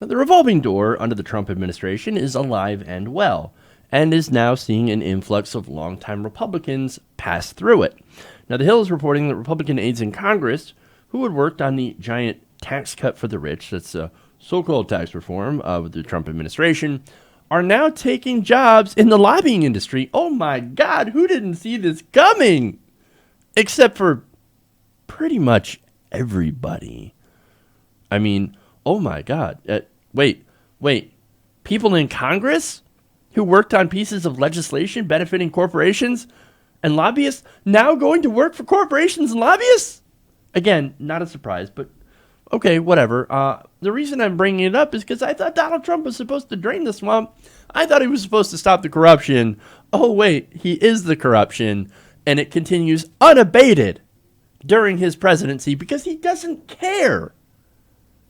The revolving door under the Trump administration is alive and well, and is now seeing an influx of longtime Republicans pass through it. Now, The Hill is reporting that Republican aides in Congress, who had worked on the giant tax cut for the rich, that's so-called tax reform of the Trump administration, are now taking jobs in the lobbying industry. Oh my God, who didn't see this coming? Except for pretty much everybody. I mean, oh my God. Wait. People in Congress who worked on pieces of legislation benefiting corporations and lobbyists now going to work for corporations and lobbyists? Again, not a surprise, but okay, whatever. The reason I'm bringing it up is because I thought Donald Trump was supposed to drain the swamp. I thought he was supposed to stop the corruption. Oh, wait, he is the corruption, and it continues unabated during his presidency because he doesn't care.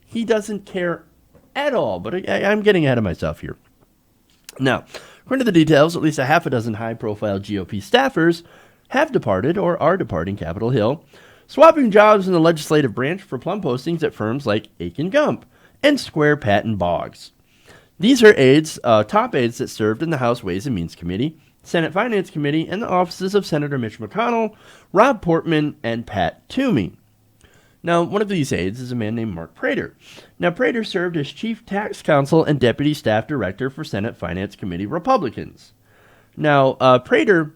He doesn't care at all, but I'm getting ahead of myself here. Now, according to the details, at least a half a dozen high-profile GOP staffers have departed or are departing Capitol Hill, swapping jobs in the legislative branch for plum postings at firms like Akin, Gump and Squire, Patton, Boggs. These are aides, top aides that served in the House Ways and Means Committee, Senate Finance Committee, and the offices of Senator Mitch McConnell, Rob Portman, and Pat Toomey. Now, one of these aides is a man named Mark Prater. Now, Prater served as Chief Tax Counsel and Deputy Staff Director for Senate Finance Committee Republicans. Now, Prater,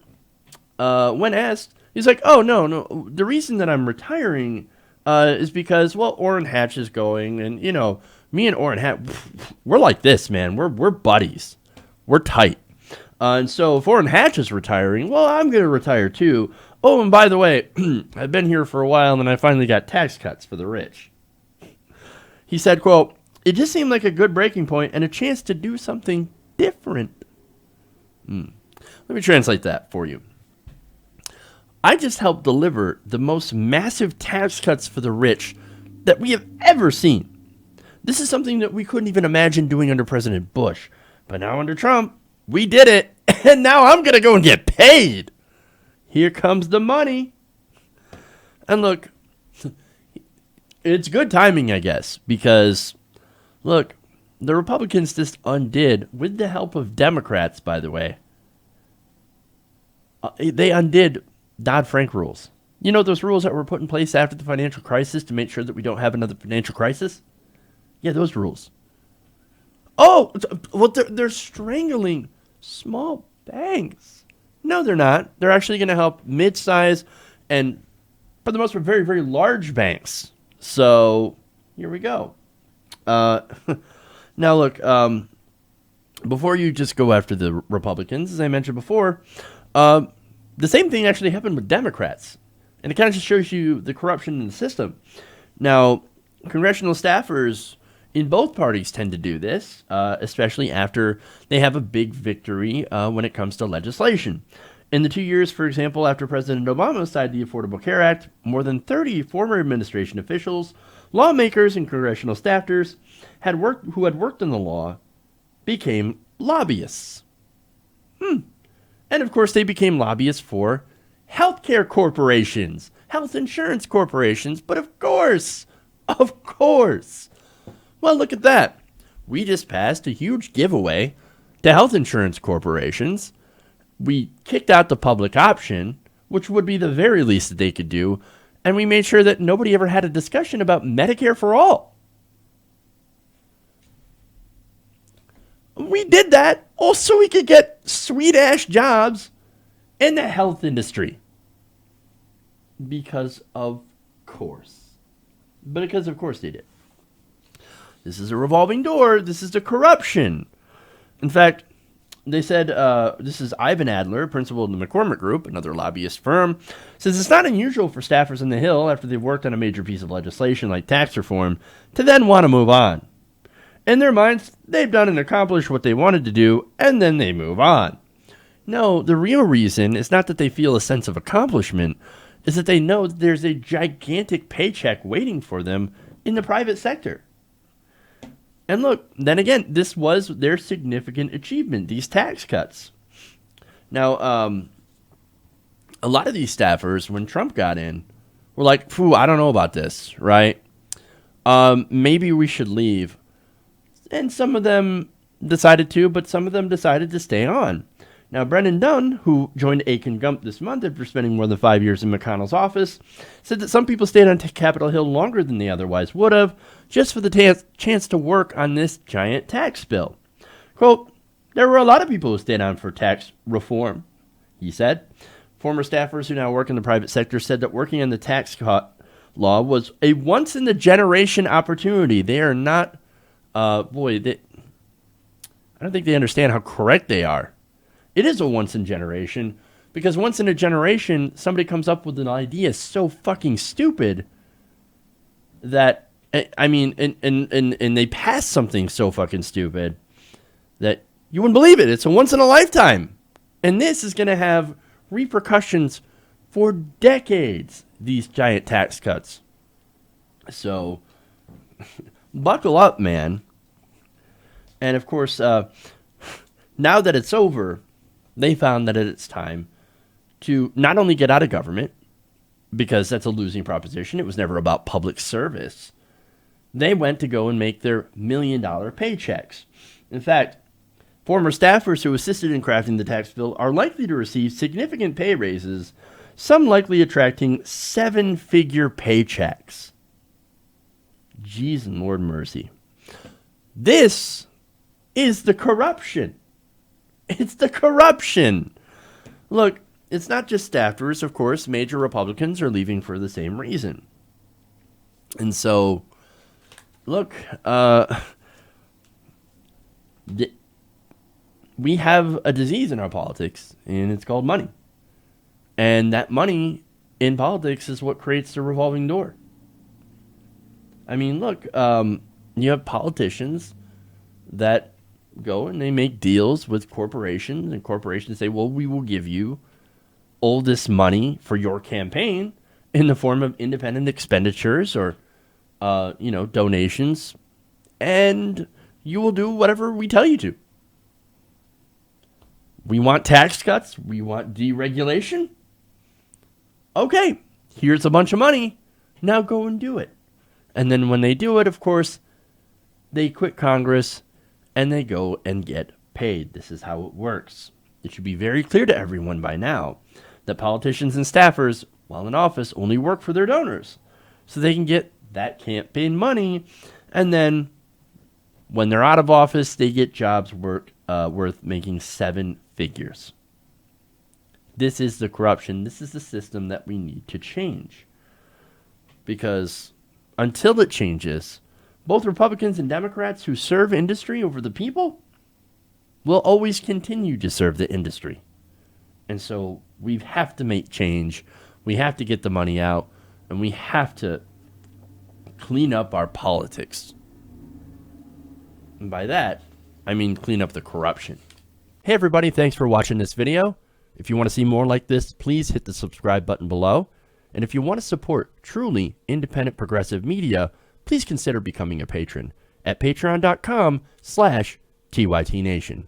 when asked, he's like, oh, no, the reason that I'm retiring is because, well, Orrin Hatch is going, and, you know, me and Orrin Hatch, we're like this, man. We're buddies. We're tight. And so if Orrin Hatch is retiring, well, I'm going to retire too. Oh, and by the way, I've been here for a while, and I finally got tax cuts for the rich. He said, quote, it just seemed like a good breaking point and a chance to do something different. Let me translate that for you. I just helped deliver the most massive tax cuts for the rich that we have ever seen. This is something that we couldn't even imagine doing under President Bush. But now under Trump, we did it, and now I'm going to go and get paid. Here comes the money. And look, it's good timing, I guess, because, look, the Republicans just undid, with the help of Democrats, by the way, they undid Dodd-Frank rules. You know those rules that were put in place after the financial crisis to make sure that we don't have another financial crisis? Yeah, those rules. Oh, well, they're strangling small banks. No, they're not. They're actually going to help mid-size and, for the most part, very, very large banks. So, here we go. Now, look, before you just go after the Republicans, as I mentioned before, the same thing actually happened with Democrats. And it kind of just shows you the corruption in the system. Now, congressional staffers in both parties tend to do this, especially after they have a big victory when it comes to legislation. In the 2 years, for example, after President Obama signed the Affordable Care Act, more than 30 former administration officials, lawmakers, and congressional staffers who had worked in the law became lobbyists. And of course, they became lobbyists for healthcare corporations, health insurance corporations, but of course, well, look at that. We just passed a huge giveaway to health insurance corporations. We kicked out the public option, which would be the very least that they could do, and we made sure that nobody ever had a discussion about Medicare for all. We did that also we could get sweet-ass jobs in the health industry. Because of course they did. This is a revolving door. This is the corruption. In fact, they said, this is Ivan Adler, principal of the McCormick Group, another lobbyist firm, says it's not unusual for staffers in the Hill, after they've worked on a major piece of legislation like tax reform, to then want to move on. In their minds, they've done and accomplished what they wanted to do, and then they move on. No, the real reason is not that they feel a sense of accomplishment, is that they know that there's a gigantic paycheck waiting for them in the private sector. And look, then again, this was their significant achievement, these tax cuts. Now, a lot of these staffers, when Trump got in, were like, phew, I don't know about this, right? Maybe we should leave. And some of them decided to, but some of them decided to stay on. Now, Brennan Dunn, who joined Akin Gump this month after spending more than 5 years in McConnell's office, said that some people stayed on Capitol Hill longer than they otherwise would have, just for the chance to work on this giant tax bill. Quote, there were a lot of people who stayed on for tax reform, he said. Former staffers who now work in the private sector said that working on the tax cut law was a once-in-a-generation opportunity. They are not, I don't think they understand how correct they are. It is a once in a generation, because once in a generation, somebody comes up with an idea so fucking stupid that, I mean, and they pass something so fucking stupid that you wouldn't believe it. It's a once in a lifetime. And this is going to have repercussions for decades, these giant tax cuts. So, buckle up, man. And of course, now that it's over, they found that it's time to not only get out of government, because that's a losing proposition. It was never about public service. They went to go and make their $1 million paychecks. In fact, former staffers who assisted in crafting the tax bill are likely to receive significant pay raises, some likely attracting 7-figure paychecks. Jeez and Lord mercy. This is the corruption. It's the corruption. Look, it's not just staffers, of course. Major Republicans are leaving for the same reason. And so, look, we have a disease in our politics, and it's called money. And that money in politics is what creates the revolving door. I mean, look, you have politicians that go and they make deals with corporations, and corporations say, well, we will give you all this money for your campaign in the form of independent expenditures or, donations, and you will do whatever we tell you to. We want tax cuts. We want deregulation. Okay, here's a bunch of money. Now go and do it. And then when they do it, of course, they quit Congress and they go and get paid. This is how it works. It should be very clear to everyone by now that politicians and staffers, while in office, only work for their donors so they can get that campaign money. And then when they're out of office, they get jobs worth making 7 figures. This is the corruption. This is the system that we need to change. Because until it changes, both Republicans and Democrats who serve industry over the people will always continue to serve the industry. And so we have to make change. We have to get the money out. And we have to clean up our politics. And by that, I mean clean up the corruption. Hey everybody, thanks for watching this video. If you want to see more like this, please hit the subscribe button below. And if you want to support truly independent progressive media, please consider becoming a patron at patreon.com/TYTNation.